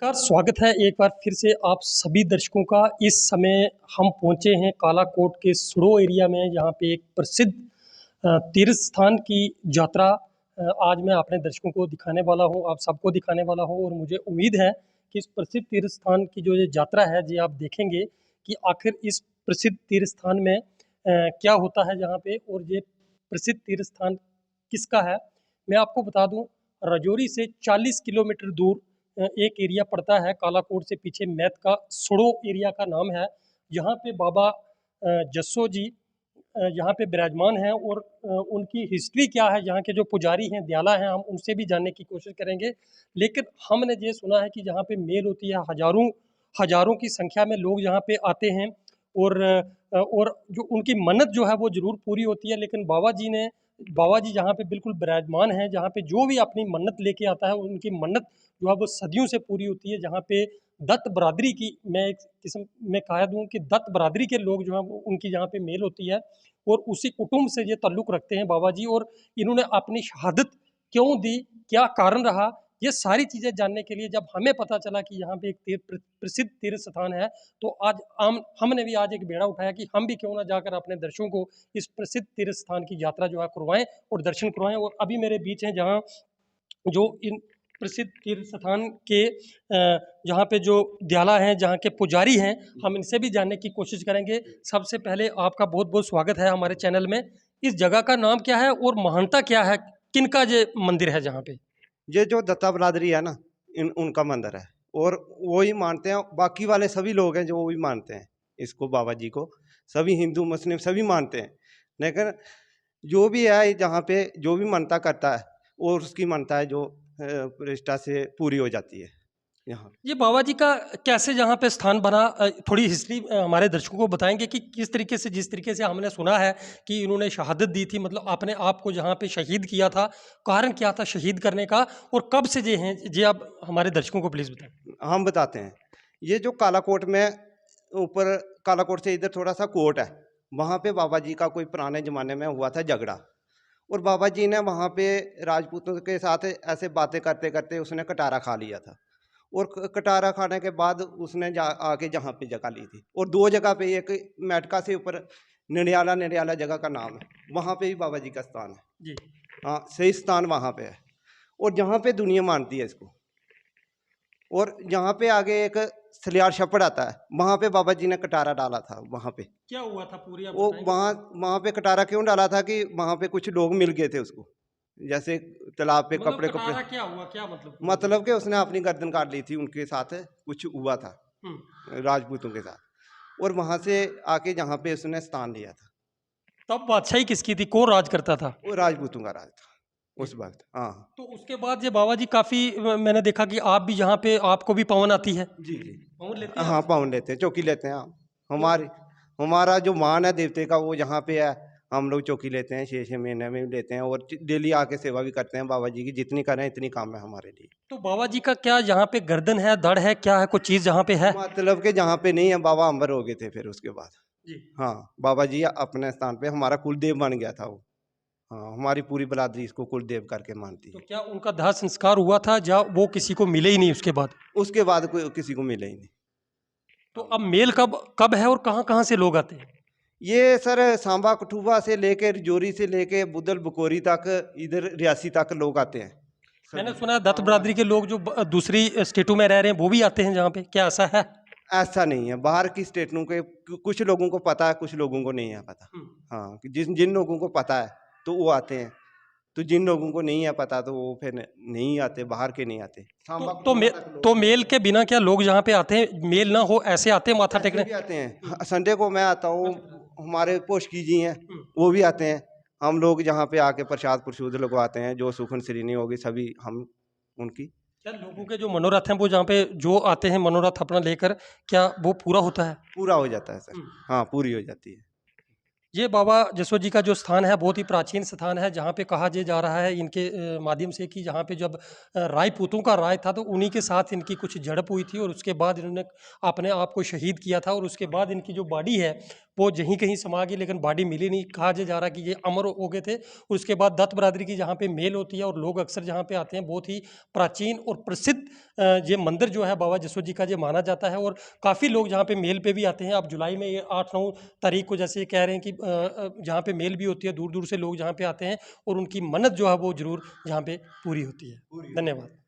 नमस्कार, स्वागत है एक बार फिर से आप सभी दर्शकों का। इस समय हम पहुंचे हैं कालाकोट के सुड़ो एरिया में, जहां पे एक प्रसिद्ध तीर्थ स्थान की यात्रा आज मैं अपने दर्शकों को दिखाने वाला हूं, आप सबको दिखाने वाला हूं। और मुझे उम्मीद है कि इस प्रसिद्ध तीर्थ स्थान की जो ये यात्रा है, जी आप देखेंगे कि आखिर इस प्रसिद्ध तीर्थ स्थान में क्या होता है जहाँ पे, और ये प्रसिद्ध तीर्थ स्थान किसका है। मैं आपको बता दूं, राजौरी से 40 किलोमीटर दूर एक एरिया पड़ता है कालाकोट से पीछे, मैथ का सुड़ो एरिया का नाम है। यहाँ पे बाबा जस्सो जी यहाँ पे विराजमान हैं, और उनकी हिस्ट्री क्या है, यहाँ के जो पुजारी हैं, दयाला हैं, हम उनसे भी जानने की कोशिश करेंगे। लेकिन हमने ये सुना है कि जहाँ पे मेल होती है, हजारों हजारों की संख्या में लोग यहाँ पे आते हैं, और जो उनकी मन्नत जो है वो जरूर पूरी होती है। लेकिन बाबा जी जहाँ पे बिल्कुल विराजमान हैं, जहाँ पे जो भी अपनी मन्नत लेके आता है, उनकी मन्नत जो है वो सदियों से पूरी होती है। जहाँ पे दत्त बरादरी की, मैं एक किस्म में कह दूं कि दत्त बरादरी के लोग जो हैं वो उनकी जहाँ पे मेल होती है, और उसी कुटुंब से ये ताल्लुक़ रखते हैं बाबा जी। और इन्होंने अपनी शहादत क्यों दी, क्या कारण रहा, ये सारी चीज़ें जानने के लिए जब हमें पता चला कि यहाँ पे एक प्रसिद्ध तीर्थ स्थान है, तो आज हमने भी आज एक बेड़ा उठाया कि हम भी क्यों ना जाकर अपने दर्शकों को इस प्रसिद्ध तीर्थ स्थान की यात्रा जो है करवाएं और दर्शन करवाएं। और अभी मेरे बीच हैं जहाँ जो इन प्रसिद्ध तीर्थ स्थान के जहाँ पे जो दयाला हैं, जहाँ के पुजारी हैं, हम इनसे भी जानने की कोशिश करेंगे। सबसे पहले आपका बहुत बहुत स्वागत है हमारे चैनल में। इस जगह का नाम क्या है और महानता क्या है, किनका ये मंदिर है जहाँ पे? ये जो दत्ता बरादरी है ना, उनका मंदिर है, और वो ही मानते हैं। बाकी वाले सभी लोग हैं जो वो भी मानते हैं इसको, बाबा जी को। सभी हिंदू मुस्लिम सभी मानते हैं। लेकिन जो भी है जहाँ पे जो भी मानता करता है, और उसकी मानता है जो प्रतिष्ठा से पूरी हो जाती है। यहाँ ये बाबा जी का कैसे जहाँ पे स्थान बना, थोड़ी हिस्ट्री हमारे दर्शकों को बताएंगे कि किस तरीके से, जिस तरीके से हमने सुना है कि इन्होंने शहादत दी थी, मतलब अपने आप को जहाँ पे शहीद किया था, कारण क्या था शहीद करने का, और कब से ये हैं, ये आप हमारे दर्शकों को प्लीज़ बताएं। हम बताते हैं। ये जो कालाकोट में ऊपर, कालाकोट से इधर थोड़ा सा कोट है, वहाँ पे बाबा जी का कोई पुराने ज़माने में हुआ था झगड़ा, और बाबा जी ने वहाँ पे राजपूतों के साथ ऐसे बातें करते करते उसने कटारा खा लिया था। और कटारा खाने के बाद उसने आके जहाँ पे जगह ली थी, और दो जगह पे, एक मेटका से ऊपर नडियाला जगह का नाम है, वहाँ पे भी बाबा जी का स्थान है जी। हाँ, सही स्थान वहाँ पे है, और जहाँ पे दुनिया मानती है इसको। और यहाँ पे आगे एक सलियार छप्पड़ आता है, वहाँ पे बाबा जी ने कटारा डाला था। वहाँ पे क्या हुआ था पूरी आप वो बताएंगे? वहाँ पे कटारा क्यों डाला था कि वहाँ पे कुछ लोग मिल गए थे उसको, जैसे तालाब पे मतलब कपड़े कपड़े, कटारा क्या हुआ, क्या मतलब पूरा बताएं? मतलब कि उसने अपनी गर्दन काट ली थी, उनके साथ कुछ हुआ था हम्म। राजपूतों के साथ, और वहाँ से आके जहाँ पे उसने स्थान लिया था। तब बादशाही किसकी थी, कौन राज करता था? वो राजपूतों का राज था जी। उस वक्त। हाँ तो उसके बाद ये बाबा जी काफ़ी, मैंने देखा कि आप भी यहाँ पे, आपको भी पवन आती है, जी जी। पवन लेते हैं हाँ, आप? पाउंड लेते हैं, चौकी लेते हैं। हाँ, तो हमारी हमारा जो मान है देवते का, वो यहाँ पे है। हम लोग चौकी लेते हैं, 6 महीने में भी लेते हैं, और डेली आके सेवा भी करते हैं बाबा जी की। जितनी करें इतनी काम है हमारे लिए। तो बाबा जी का क्या यहाँ पे गर्दन है, धड़ है, क्या है, कुछ चीज़ जहाँ पे है? मतलब के जहाँ पे नहीं है, बाबा अंबर हो गए थे फिर उसके बाद। जी। हाँ, बाबा जी अपने स्थान पे हमारा कुलदेव बन गया था वो। हाँ, हमारी पूरी बिरादरी इसको कुलदेव करके मानती तो है। क्या उनका दाह संस्कार हुआ था, या वो किसी को मिले ही नहीं उसके बाद? उसके बाद कोई किसी को मिला ही नहीं। तो अब मेल कब कब है और कहाँ कहाँ से लोग आते हैं? ये सर सांबा कठुआ से लेके, रजौरी से लेके बुदल बकोरी तक, इधर रियासी तक लोग आते हैं मैंने सभी। सुना है दत्त हाँ, बरादरी के लोग जो दूसरी स्टेटों में रह रहे हैं वो भी आते हैं जहाँ पे, क्या ऐसा है? ऐसा नहीं है। बाहर की स्टेटों के कुछ लोगों को पता है, कुछ लोगों को नहीं है पता। हम्म। हाँ, कि जिन जिन लोगों को पता है तो वो आते हैं, तो जिन लोगों को नहीं है पता तो वो फिर नहीं आते, बाहर के नहीं आते। तो सांबा तो, कठुआ मे, तक लोग तो मेल के बिना क्या लोग यहाँ पे आते हैं, मेल ना हो ऐसे आते हैं माथा ऐसे टेकने? भी आते हैं। संडे को मैं आता हूँ, हमारे पोषकी जी हैं, हम्म। वो भी आते हैं। हम लोग जहाँ पे आके प्रसाद प्रसूद लगवाते हैं, जो सुखन श्रीनी होगी सभी हम उनकी। क्या लोगों के जो मनोरथ हैं वो जहाँ पे जो आते हैं मनोरथ अपना लेकर, क्या वो पूरा होता है? पूरा हो जाता है सर। हम्म। हाँ, पूरी हो जाती है। ये बाबा जसवंत जी का जो स्थान है बहुत ही प्राचीन स्थान है, जहाँ पे कहा जा रहा है इनके माध्यम से कि जहाँ पे जब राजपूतों का राज था तो उन्हीं के साथ इनकी कुछ झड़प हुई थी, और उसके बाद इन्होंने अपने आप को शहीद किया था, और उसके बाद इनकी जो बॉडी है वो यहीं कहीं समा गई, लेकिन बॉडी मिली नहीं। कहा जा रहा है कि ये अमर हो गए थे। और उसके बाद दत्त बरादरी की जहाँ पे मेल होती है और लोग अक्सर जहाँ पे आते हैं, बहुत ही प्राचीन और प्रसिद्ध ये मंदिर जो है बाबा जसवंत जी का, ये माना जाता है। और काफ़ी लोग जहाँ पे मेल पे भी आते हैं। अब जुलाई में ये 8-9 तारीख को जैसे कह रहे हैं कि जहाँ पे मेल भी होती है, दूर दूर से लोग जहाँ पे आते हैं और उनकी मन्नत जो है वो जरूर यहाँ पे पूरी होती है। धन्यवाद।